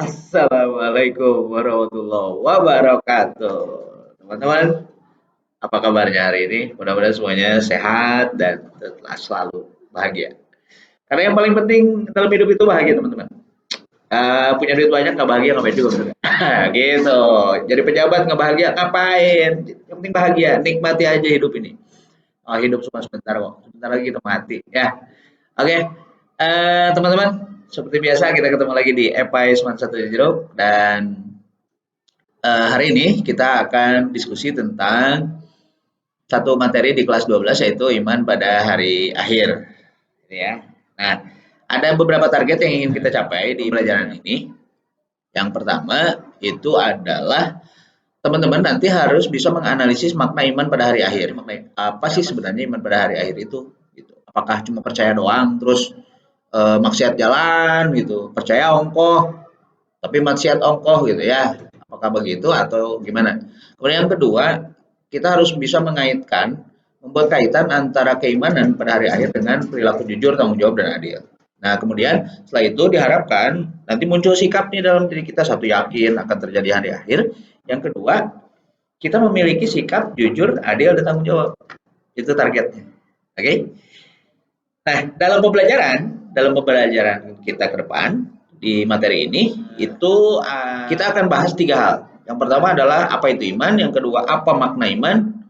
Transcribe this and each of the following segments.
Assalamualaikum warahmatullahi wabarakatuh. Teman-teman, apa kabarnya hari ini? Mudah-mudahan semuanya sehat dan selalu bahagia. Karena yang paling penting dalam hidup itu bahagia, teman-teman. Punya duit banyak nggak bahagia ngapain juga, bener nggak? Gitu. Jadi pejabat nggak bahagia ngapain? Yang penting bahagia, nikmati aja hidup ini. Oh, hidup cuma sebentar kok. Sebentar lagi kita mati. Ya, oke. Teman-teman, seperti biasa kita ketemu lagi di Epai Seman Satu Jeruk dan hari ini kita akan diskusi tentang satu materi di kelas 12 yaitu iman pada hari akhir. Gitu ya. Nah, ada beberapa target yang ingin kita capai di pelajaran ini. Yang pertama itu adalah teman-teman nanti harus bisa menganalisis makna iman pada hari akhir. Apa sih sebenarnya iman pada hari akhir itu? Gitu. Apakah cuma percaya doang, terus maksiat jalan gitu, percaya ongkoh, tapi maksiat ongkoh gitu ya. Apakah begitu atau gimana? Kemudian yang kedua, kita harus bisa mengaitkan, membuat kaitan antara keimanan pada hari akhir dengan perilaku jujur, tanggung jawab, dan adil. Nah, kemudian setelah itu diharapkan nanti muncul sikap nih dalam diri kita. Satu, yakin akan terjadi hari akhir. Yang kedua, kita memiliki sikap jujur, adil, dan tanggung jawab. Itu targetnya. Oke? Okay? Nah, dalam pembelajaran kita ke depan di materi ini itu kita akan bahas tiga hal. Yang pertama adalah apa itu iman, yang kedua apa makna iman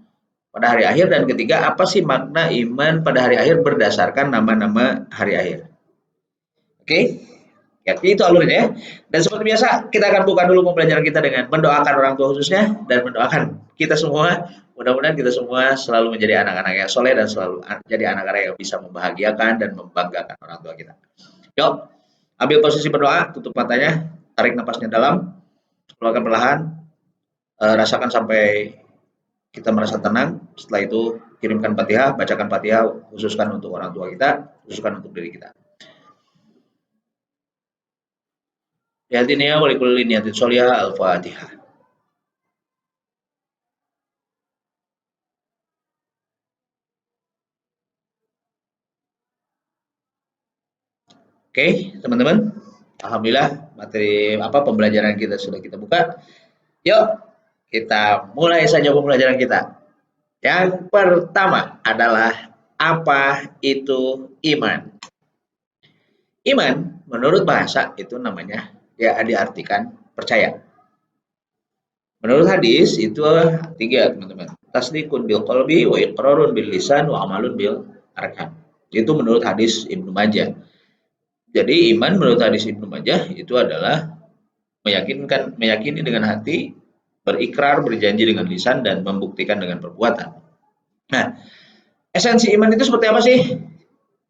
pada hari akhir, dan ketiga apa sih makna iman pada hari akhir berdasarkan nama-nama hari akhir. Oke? Ya, itu alurnya ya. Dan seperti biasa, kita akan buka dulu pembelajaran kita dengan mendoakan orang tua khususnya dan mendoakan kita semua. Mudah-mudahan kita semua selalu menjadi anak-anak yang soleh dan selalu jadi anak-anak yang bisa membahagiakan dan membanggakan orang tua kita. Yuk, ambil posisi berdoa, tutup matanya, tarik napasnya dalam, keluarkan perlahan, rasakan sampai kita merasa tenang. Setelah itu kirimkan Fatihah, bacakan Fatihah, khususkan untuk orang tua kita, khususkan untuk diri kita. Yahdiniya wa likulli niyatin sholihah. Al-Fatihah. Oke, teman-teman. Alhamdulillah materi pembelajaran kita sudah kita buka. Yuk, kita mulai saja pembelajaran kita. Yang pertama adalah apa itu iman? Iman menurut bahasa itu namanya ya diartikan percaya. Menurut hadis itu tiga, teman-teman. Tasdikun bil qalbi wa iqrarun bil lisan wa amalun bil arkan. Itu menurut hadis Ibnu Majah. Jadi iman menurut hadis Ibnu Majah itu adalah meyakini dengan hati, berikrar, berjanji dengan lisan, dan membuktikan dengan perbuatan. Nah, esensi iman itu seperti apa sih?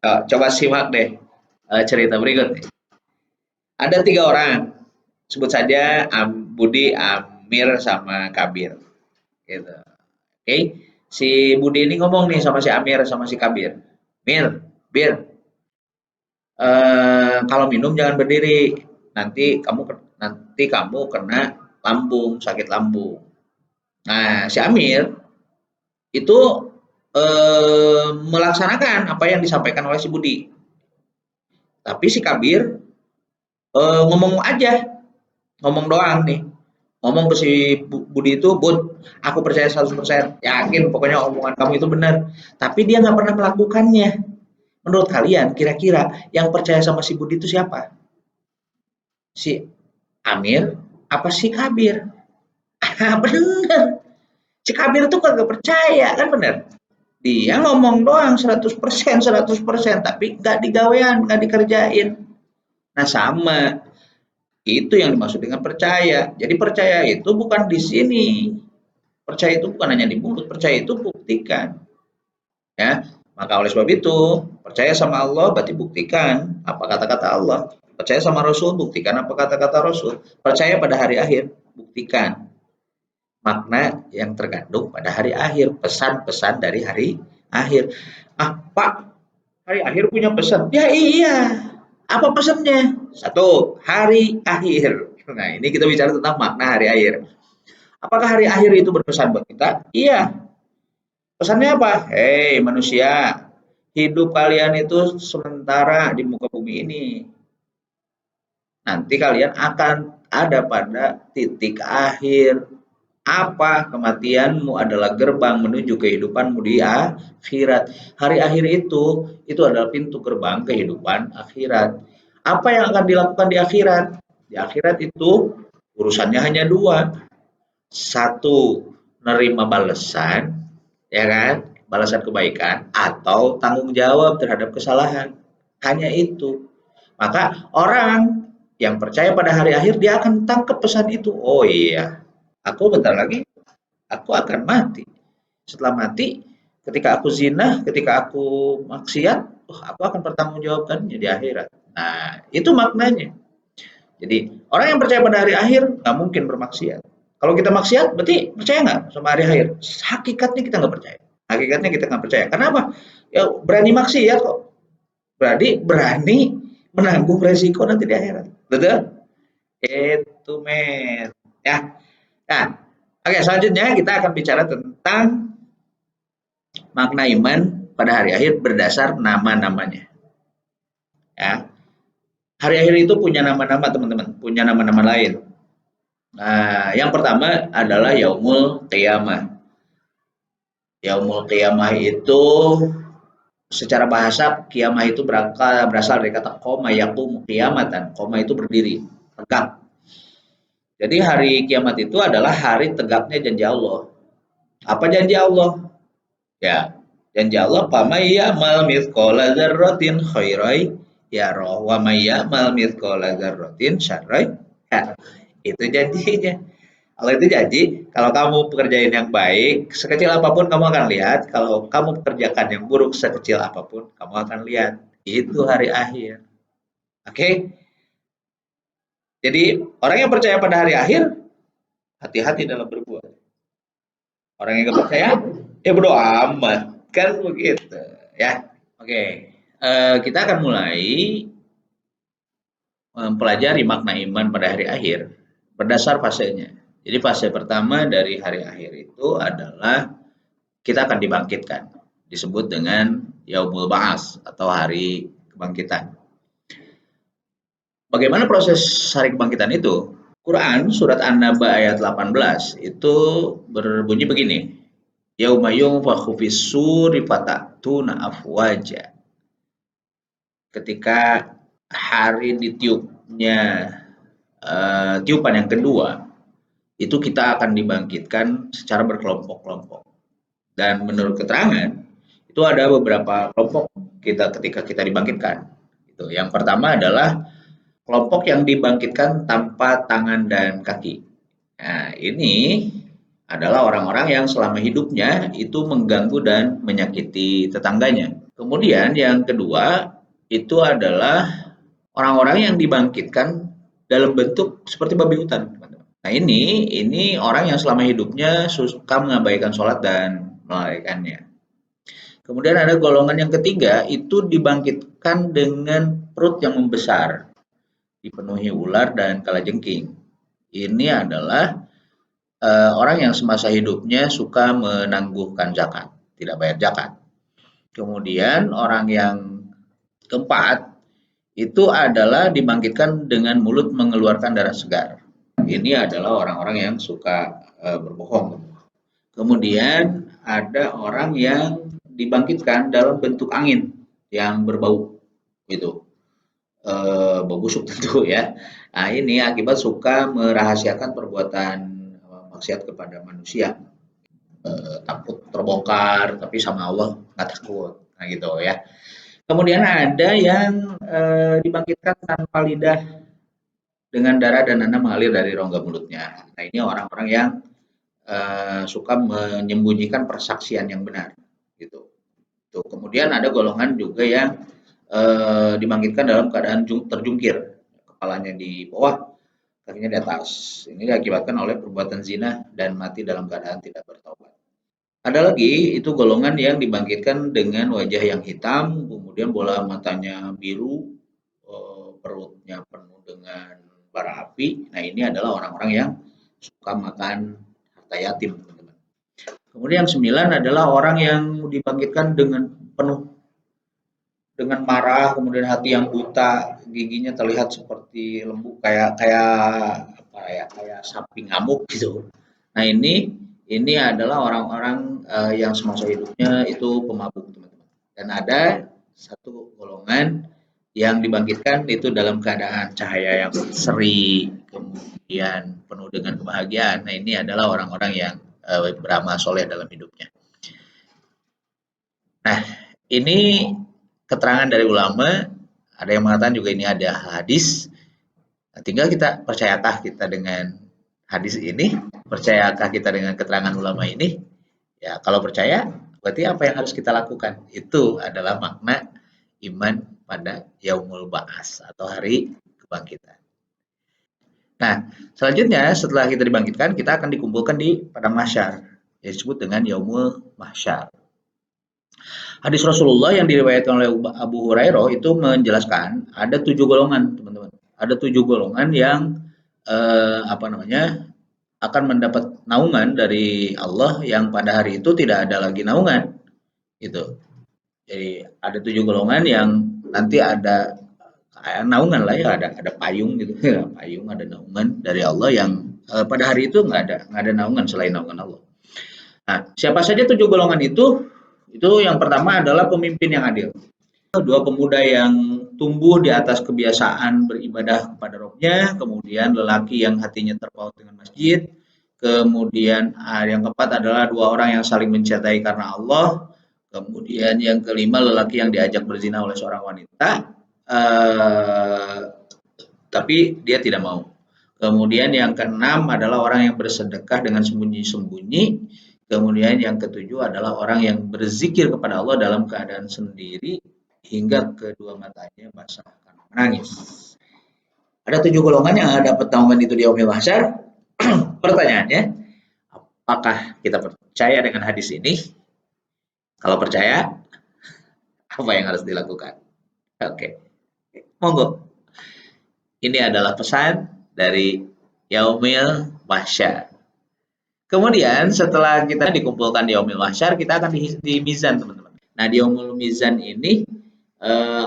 Coba simak deh cerita berikut. Ada tiga orang, sebut saja Budi, Amir, sama Kabir. Gitu. Oke, si Budi ini ngomong nih sama si Amir sama si Kabir. Mir, Bir, kalau minum jangan berdiri, nanti kamu kena lambung, sakit lambung. Nah, si Amir itu melaksanakan apa yang disampaikan oleh si Budi. Tapi si Kabir ngomong aja, ngomong doang nih. Ngomong ke si Budi itu, Bud, aku percaya 100%, yakin pokoknya omongan kamu itu benar. Tapi dia nggak pernah melakukannya. Menurut kalian, kira-kira yang percaya sama si Budi itu siapa? Si Amir apa si Kabir? Bener. Si Kabir tuh kagak percaya, kan bener? Dia ngomong doang 100%, 100%, tapi nggak digawean, nggak dikerjain. Nah, sama. Itu yang dimaksud dengan percaya. Jadi percaya itu bukan di sini. Percaya itu bukan hanya di mulut, percaya itu buktikan. Ya, maka oleh sebab itu, percaya sama Allah berarti buktikan apa kata-kata Allah. Percaya sama Rasul, buktikan apa kata-kata Rasul. Percaya pada hari akhir, buktikan makna yang terkandung pada hari akhir, pesan-pesan dari hari akhir. Ah, Pak, hari akhir punya pesan. Ya iya. Apa pesannya? Satu, hari akhir. Nah, ini kita bicara tentang makna hari akhir. Apakah hari akhir itu berpesan buat kita? Iya. Pesannya apa? Hei manusia, hidup kalian itu sementara di muka bumi ini. nanti kalian akan ada pada titik akhir. Apa? Kematianmu adalah gerbang menuju kehidupanmu di akhirat. Hari akhir itu adalah pintu gerbang kehidupan akhirat. Apa yang akan dilakukan di akhirat? Di akhirat itu urusannya hanya dua. Satu, nerima balasan, ya kan? Balasan kebaikan atau tanggung jawab terhadap kesalahan. Hanya itu. Maka orang yang percaya pada hari akhir dia akan tangkap pesan itu. Oh iya, aku bentar lagi aku akan mati. Setelah mati, ketika aku zina, ketika aku maksiat, oh, aku akan bertanggungjawabkannya di akhirat. Nah, itu maknanya. Jadi, orang yang percaya pada hari akhir nggak mungkin bermaksiat. Kalau kita maksiat, berarti percaya nggak sama hari akhir? Hakikatnya kita nggak percaya. Hakikatnya kita nggak percaya. Kenapa? Ya berani maksiat kok. Berarti berani menanggung resiko nanti di akhirat. Betul? Itu men. Ya. Nah, oke, selanjutnya kita akan bicara tentang makna iman pada hari akhir berdasar nama-namanya. Ya, hari akhir itu punya nama-nama teman-teman, punya nama-nama lain. Nah, yang pertama adalah Yaumul Qiyamah. Yaumul Qiyamah itu secara bahasa kiamah itu berasal dari kata koma yakum qiyamatan. Koma itu berdiri, tegak. Jadi hari kiamat itu adalah hari tegaknya janji Allah. Apa janji Allah? Ya, janji Allah "Faman ya'mal mithqala dzarratin khairan yarah wa may ya'mal mithqala dzarratin syarran yarah." Itu janjinya. Allah itu janji, kalau kamu pekerjain yang baik, sekecil apapun kamu akan lihat, kalau kamu pekerjakan yang buruk sekecil apapun, kamu akan lihat. Itu hari akhir. Oke? Jadi, orang yang percaya pada hari akhir, hati-hati dalam berbuat. Orang yang nggak percaya, ya bodo amat. Kan begitu. Ya, oke. Kita akan mulai mempelajari makna iman pada hari akhir berdasar fasenya. Jadi fase pertama dari hari akhir itu adalah kita akan dibangkitkan. Disebut dengan Yaumul Ba'ats atau hari kebangkitan. Bagaimana proses hari kebangkitan itu? Quran surat An-Naba ayat 18 itu berbunyi begini. Yauma yunfakhu fis-suri fatatuna afwaja. Ketika hari ditiupnya tiupan yang kedua, itu kita akan dibangkitkan secara berkelompok-kelompok. Dan menurut keterangan, itu ada beberapa kelompok kita ketika kita dibangkitkan. Itu. Yang pertama adalah kelompok yang dibangkitkan tanpa tangan dan kaki. Nah, ini adalah orang-orang yang selama hidupnya itu mengganggu dan menyakiti tetangganya. Kemudian yang kedua itu adalah orang-orang yang dibangkitkan dalam bentuk seperti babi hutan. Nah ini orang yang selama hidupnya suka mengabaikan sholat dan melalaikannya. Kemudian ada golongan yang ketiga itu dibangkitkan dengan perut yang membesar, dipenuhi ular dan kalajengking. Ini adalah orang yang semasa hidupnya suka menangguhkan zakat, tidak bayar zakat. Kemudian orang yang keempat itu adalah dibangkitkan dengan mulut mengeluarkan darah segar. Ini adalah orang-orang yang suka berbohong. Kemudian ada orang yang dibangkitkan dalam bentuk angin yang berbau, gitu. Bau busuk tentu ya. Nah ini akibat suka merahasiakan perbuatan maksiat kepada manusia. Takut terbongkar, tapi sama Allah nggak takut. Nah gitu ya. Kemudian ada yang dibangkitkan tanpa lidah dengan darah dan nanah mengalir dari rongga mulutnya. Nah ini orang-orang yang suka menyembunyikan persaksian yang benar, gitu. Tuh, kemudian ada golongan juga yang dibangkitkan dalam keadaan terjungkir, kepalanya di bawah, kakinya di atas. Ini diakibatkan oleh perbuatan zina dan mati dalam keadaan tidak bertobat. Ada lagi itu golongan yang dibangkitkan dengan wajah yang hitam, kemudian bola matanya biru, perutnya penuh dengan bara api. Nah ini adalah orang-orang yang suka makan harta yatim, teman-teman. Kemudian yang 9 adalah orang yang dibangkitkan dengan penuh dengan marah, kemudian hati yang buta, giginya terlihat seperti lembu, kayak kayak apa ya, kayak sapi ngamuk gitu. Nah ini adalah orang-orang yang semasa hidupnya itu pemabuk, teman-teman. Dan ada satu golongan yang dibangkitkan itu dalam keadaan cahaya yang seri, kemudian penuh dengan kebahagiaan. Nah ini adalah orang-orang yang beramal soleh dalam hidupnya. Nah, ini keterangan dari ulama, ada yang mengatakan juga ini ada hadis. Nah, tinggal kita percayakah kita dengan hadis ini? Percayakah kita dengan keterangan ulama ini? Ya, kalau percaya, berarti apa yang harus kita lakukan? Itu adalah makna iman pada yaumul ba'as atau hari kebangkitan. Nah, selanjutnya setelah kita dibangkitkan, kita akan dikumpulkan di padang mahsyar, yang disebut dengan yaumul mahsyar. Hadis Rasulullah yang diriwayatkan oleh Abu Hurairah itu menjelaskan ada 7 golongan, teman-teman. Ada 7 golongan yang apa namanya akan mendapat naungan dari Allah yang pada hari itu tidak ada lagi naungan, gitu. Jadi ada 7 golongan yang nanti ada kayak naungan lah ya, ada payung gitu, payung ada naungan dari Allah yang pada hari itu nggak ada naungan selain naungan Allah. Nah, siapa saja 7 golongan itu? Itu yang pertama adalah pemimpin yang adil. Dua pemuda yang tumbuh di atas kebiasaan beribadah kepada Robnya, kemudian lelaki yang hatinya terpaut dengan masjid, kemudian yang keempat adalah dua orang yang saling mencintai karena Allah, kemudian yang kelima lelaki yang diajak berzina oleh seorang wanita, eh, tapi dia tidak mau. Kemudian yang keenam adalah orang yang bersedekah dengan sembunyi-sembunyi. Kemudian yang ketujuh adalah orang yang berzikir kepada Allah dalam keadaan sendiri hingga kedua matanya basah karena menangis. Ada 7 golongan yang dapat naungan itu di yaumil mahsyar. Pertanyaannya, apakah kita percaya dengan hadis ini? Kalau percaya, apa yang harus dilakukan? Oke, monggo. Ini adalah pesan dari yaumil mahsyar. Kemudian setelah kita dikumpulkan di yaumil mahsyar, kita akan di mizan, teman-teman. Nah, di yaumul mizan ini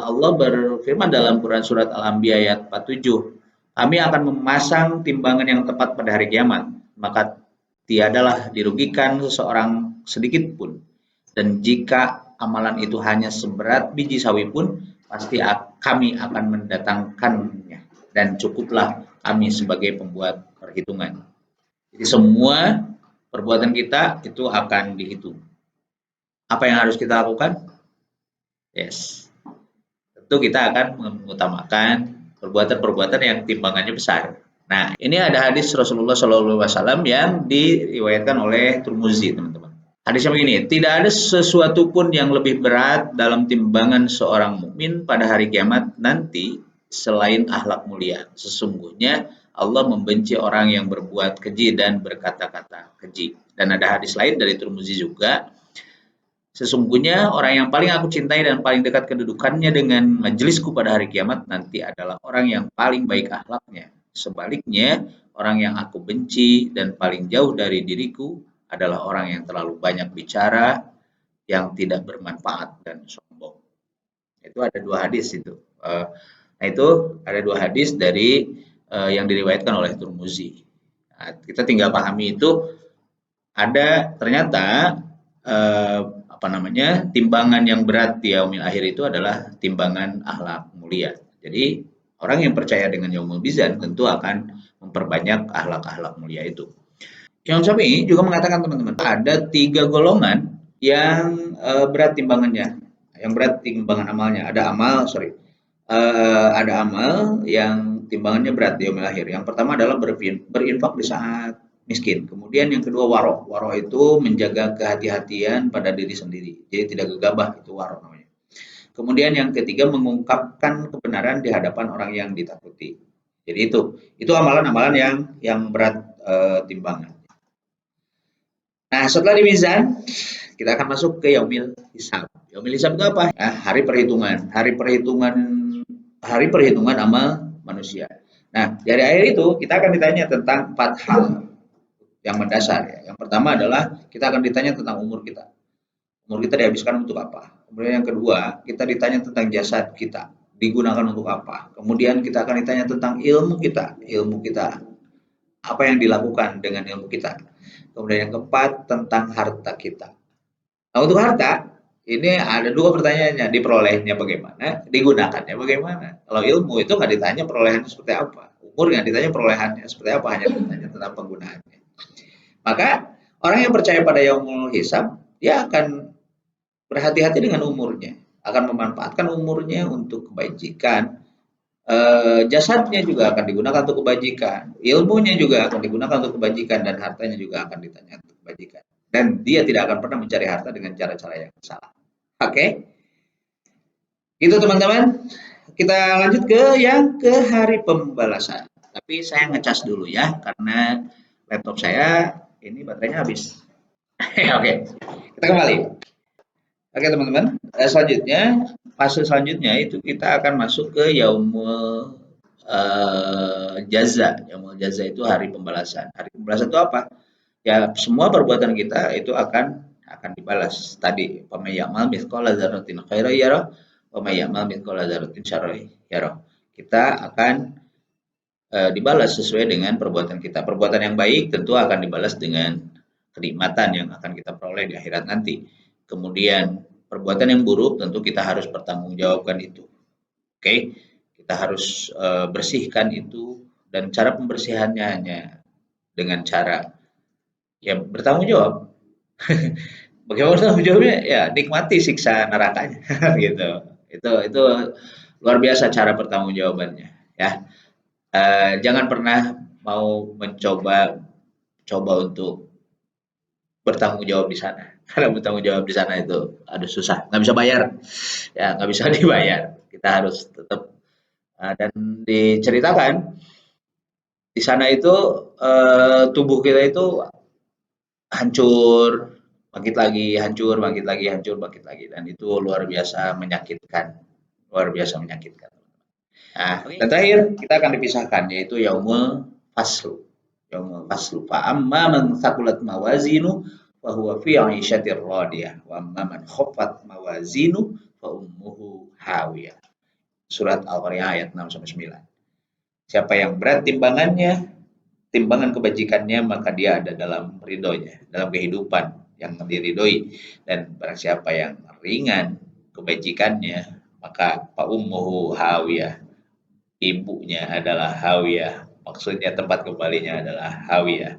Allah berfirman dalam Quran surat Al-Anbiya ayat 47, kami akan memasang timbangan yang tepat pada hari kiamat, maka tiadalah dirugikan seseorang sedikit pun. Dan jika amalan itu hanya seberat biji sawi pun, pasti kami akan mendatangkannya. Dan cukuplah kami sebagai pembuat perhitungan. Jadi semua perbuatan kita itu akan dihitung. Apa yang harus kita lakukan? Yes, tentu kita akan mengutamakan perbuatan-perbuatan yang timbangannya besar. Nah, ini ada hadis Rasulullah SAW yang diriwayatkan oleh Tirmizi, teman-teman. Hadisnya begini, tidak ada sesuatu pun yang lebih berat dalam timbangan seorang mukmin pada hari kiamat nanti selain akhlak mulia. Sesungguhnya Allah membenci orang yang berbuat keji dan berkata-kata keji. Dan ada hadis lain dari Tirmizi juga, sesungguhnya orang yang paling aku cintai dan paling dekat kedudukannya dengan majelisku pada hari kiamat nanti adalah orang yang paling baik akhlaknya. Sebaliknya, orang yang aku benci dan paling jauh dari diriku adalah orang yang terlalu banyak bicara, yang tidak bermanfaat dan sombong. Itu ada 2 hadis itu. Nah itu ada 2 hadis dari yang diriwayatkan oleh Tirmizi. Nah, kita tinggal pahami itu ada ternyata apa namanya timbangan yang berat di yaumil akhir itu adalah timbangan akhlak mulia. Jadi orang yang percaya dengan yaumul mizan tentu akan memperbanyak akhlak-akhlak mulia itu. Imam Syafi'i juga mengatakan, teman-teman, ada 3 golongan yang berat timbangannya, yang berat timbangan amalnya. Ada amal yang timbangannya berat di yaumil akhir. Yang pertama adalah berinfak di saat miskin. Kemudian yang kedua waro. Waro itu menjaga kehati-hatian pada diri sendiri. Jadi tidak gegabah, itu waro namanya. Kemudian yang ketiga mengungkapkan kebenaran di hadapan orang yang ditakuti. Jadi itu amalan-amalan yang berat timbangan. Nah, setelah di mizan, kita akan masuk ke yaumil hisab. Yaumil hisab itu apa? Nah, hari perhitungan amal manusia. Nah, dari akhir itu kita akan ditanya tentang 4 hal yang mendasar. Ya. Yang pertama adalah kita akan ditanya tentang umur kita. Umur kita dihabiskan untuk apa? Kemudian yang kedua, kita ditanya tentang jasad kita, digunakan untuk apa. Kemudian kita akan ditanya tentang ilmu kita, apa yang dilakukan dengan ilmu kita. Kemudian yang keempat, tentang harta kita. Nah, untuk harta, ini ada dua pertanyaannya, diperolehnya bagaimana, digunakannya bagaimana. Kalau ilmu itu nggak ditanya perolehannya seperti apa, umur nggak ditanya perolehannya seperti apa, hanya ditanya tentang penggunaannya. Maka orang yang percaya pada yaumul hisab, dia akan berhati-hati dengan umurnya, akan memanfaatkan umurnya untuk kebajikan. Jasadnya juga akan digunakan untuk kebajikan, ilmunya juga akan digunakan untuk kebajikan, dan hartanya juga akan ditanya untuk kebajikan. Dan dia tidak akan pernah mencari harta dengan cara-cara yang salah. Oke, okay? Itu teman-teman. Kita lanjut ke hari pembalasan. Tapi saya ngecas dulu ya, karena laptop saya ini baterainya habis. Oke, okay. Kita kembali. Oke teman-teman, selanjutnya fase selanjutnya itu kita akan masuk ke yaumul jaza. Yaumul jaza itu hari pembalasan. Hari pembalasan itu apa? Ya semua perbuatan kita itu akan dibalas. Tadi pamayamal mithqala dzarratin khairan yarah, pamayamal mithqala dzarratin syarran yarah. Kita akan dibalas sesuai dengan perbuatan kita. Perbuatan yang baik tentu akan dibalas dengan kenikmatan yang akan kita peroleh di akhirat nanti. Kemudian perbuatan yang buruk tentu kita harus pertanggungjawabkan itu. Oke, kita harus bersihkan itu, dan cara pembersihannya hanya dengan cara ya bertanggung jawab. Bagaimana tanggung jawabnya? Ya nikmati siksa nerakanya gitu. Itu luar biasa cara pertanggungjawabannya ya. Jangan pernah mau coba untuk bertanggung jawab di sana. Karena bertanggung jawab di sana itu aduh susah, nggak bisa bayar, ya nggak bisa dibayar. Kita harus tetap dan diceritakan di sana itu tubuh kita itu hancur, bangkit lagi, hancur, bangkit lagi, hancur, bangkit lagi, dan itu luar biasa menyakitkan, luar biasa menyakitkan. Nah, dan terakhir kita akan dipisahkan yaitu yaumul faslu. Yaumul faslu. Fa amma man thaqulat mawazinu fa huwa fi 'ishatir radiyah wa amma man khaffat mawazinu fa ummuhu hawiyah. Surat Al-Qari'ah ayat 6 sampai 9. Siapa yang berat timbangannya, timbangan kebajikannya, maka dia ada dalam ridhonya, dalam kehidupan yang diridhoi. Dan barang siapa yang ringan kebajikannya, maka fa ummuhu hawiyah, ibunya adalah hawiyah. Maksudnya tempat kembalinya adalah hawiyah.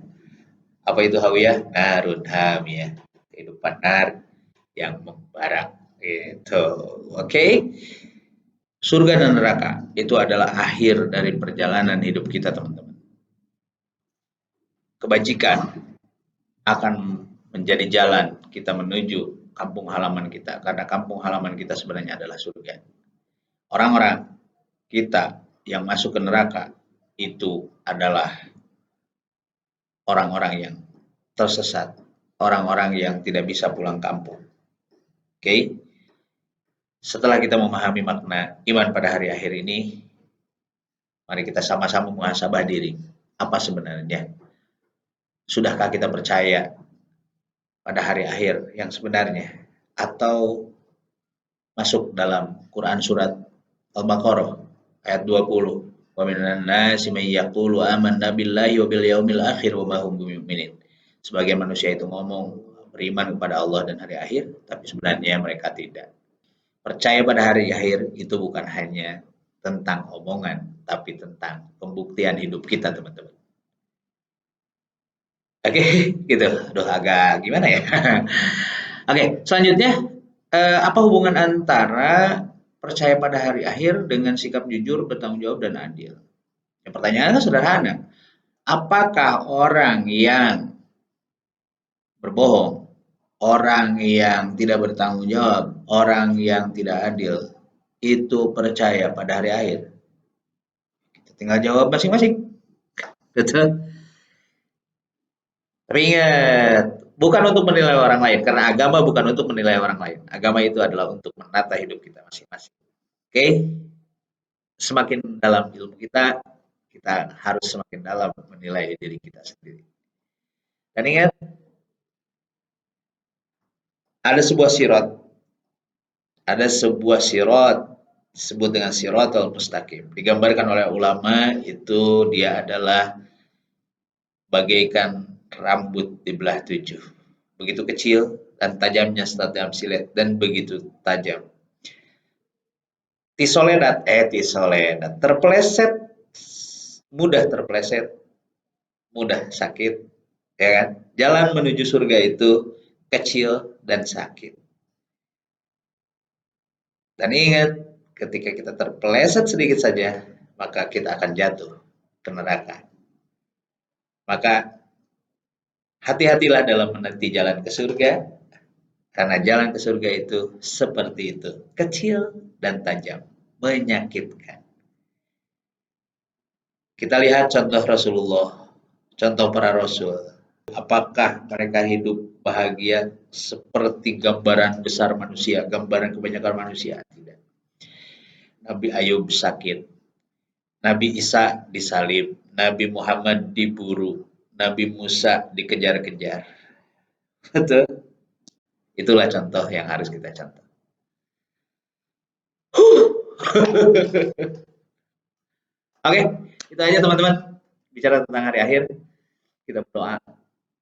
Apa itu hawiyah? Narun hamiyah. Kehidupan nar yang membara. Itu. Oke. Okay? Surga dan neraka itu adalah akhir dari perjalanan hidup kita, teman-teman. Kebajikan akan menjadi jalan kita menuju kampung halaman kita, karena kampung halaman kita sebenarnya adalah surga. Orang-orang kita yang masuk ke neraka itu adalah orang-orang yang tersesat, orang-orang yang tidak bisa pulang kampung. Oke, okay? Setelah kita memahami makna iman pada hari akhir ini, mari kita sama-sama muhasabah diri. Apa sebenarnya? Sudahkah kita percaya pada hari akhir yang sebenarnya? Atau masuk dalam Quran surat Al-Baqarah ayat 20. Wa minan nasi may yaqulu amanna billahi wa bil yaumil akhir wa ma hum bimumin. Sebagian manusia itu ngomong beriman kepada Allah dan hari akhir, tapi sebenarnya mereka tidak. Percaya pada hari akhir itu bukan hanya tentang omongan, tapi tentang pembuktian hidup kita, teman-teman. Oke, gitu. Aduh, agak gimana ya? Oke, selanjutnya apa hubungan antara percaya pada hari akhir dengan sikap jujur, bertanggung jawab, dan adil? Ya, pertanyaannya sederhana. Apakah orang yang berbohong, orang yang tidak bertanggung jawab, orang yang tidak adil, itu percaya pada hari akhir? Kita tinggal jawab masing-masing. Betul? Tapi ingat, bukan untuk menilai orang lain, karena agama bukan untuk menilai orang lain. Agama itu adalah untuk menata hidup kita masing-masing. Oke? Semakin dalam ilmu kita, kita harus semakin dalam menilai diri kita sendiri. Dan ingat, ada sebuah sirat ada sebuah sirat disebut dengan siratal mustaqim. Digambarkan oleh ulama itu dia adalah bagaikan rambut dibelah 7. Begitu kecil dan tajamnya setajam silet dan begitu tajam. Tisoledat, terpeleset, mudah terpeleset, mudah sakit, ya kan? Jalan menuju surga itu kecil dan sakit. Dan ingat, ketika kita terpeleset sedikit saja, maka kita akan jatuh ke neraka. Maka hati-hatilah dalam menanti jalan ke surga, karena jalan ke surga itu seperti itu, kecil dan tajam, menyakitkan. Kita lihat contoh Rasulullah, contoh para rasul. Apakah mereka hidup bahagia seperti gambaran besar manusia, gambaran kebanyakan manusia? Tidak. Nabi Ayub sakit, Nabi Isa disalib, Nabi Muhammad diburu, Nabi Musa dikejar-kejar. Betul? Itulah contoh yang harus kita contoh. Oke, itu aja teman-teman. Bicara tentang hari akhir, kita berdoa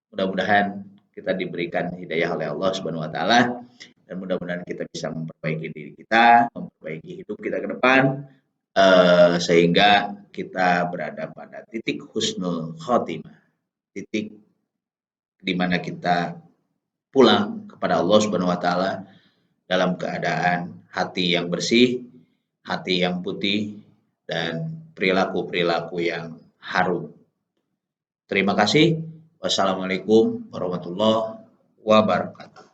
mudah-mudahan kita diberikan hidayah oleh Allah Subhanahu wa taala dan mudah-mudahan kita bisa memperbaiki diri kita, memperbaiki hidup kita ke depan sehingga kita berada pada titik husnul khotimah. Titik di mana kita pulang kepada Allah Subhanahu wa taala dalam keadaan hati yang bersih, hati yang putih dan perilaku-perilaku yang harum. Terima kasih. Wassalamualaikum warahmatullahi wabarakatuh.